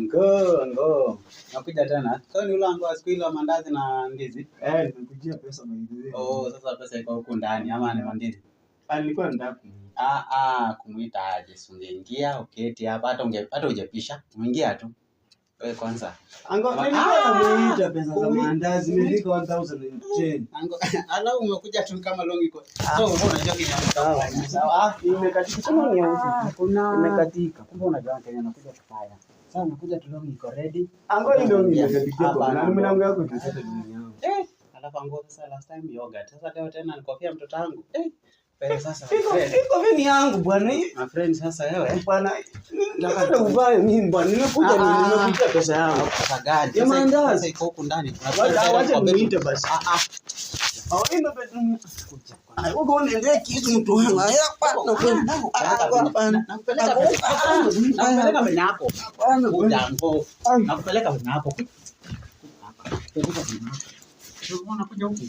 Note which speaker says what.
Speaker 1: Ngo. Nakuja tena. So ni ule wangu siku ile mandazi na ndizi.
Speaker 2: Nimekujia pesa mwenyewe.
Speaker 1: Oh, sasa pesa iko huko ndani ama ni mandizi?
Speaker 2: Nilikuwa nataka
Speaker 1: Kumuita aje, ungeingia uketi hapa hata hujapisha. Umeingia tu. Wewe kwanza.
Speaker 2: Nilikuwa namuita pesa za mandazi nilika 1010.
Speaker 1: Ala umekuja tu kama longi iko. So unajua kinyamuka.
Speaker 2: Sawa. Imekatika kama ni huko. Imekatika. Kumbe unajua Kenya nakuja kufanya.
Speaker 1: Sasa nakuja tu longi iko ready.
Speaker 2: Ndio nimekatika kwa na mlango yako tusete dunia yangu.
Speaker 1: Alafu ango sasa last time yogurt. Sasa leo tena nikofia mtoto wangu. Sasa
Speaker 2: iko vini yangu bwana.
Speaker 1: My friend sasa wewe.
Speaker 2: Bwana. Nataka uvae mimi bwana. Nimekuja pesa yangu.
Speaker 1: Pesa gani? Sasa iko huko ndani.
Speaker 2: Wacha niite basi. Ndio pesa. Wewe unaendea kitu mtu wangu. Hapa
Speaker 1: nakupeleka kwenye hapo. Ujambo. Nakupeleka kwenye hapo. Unakuja huku.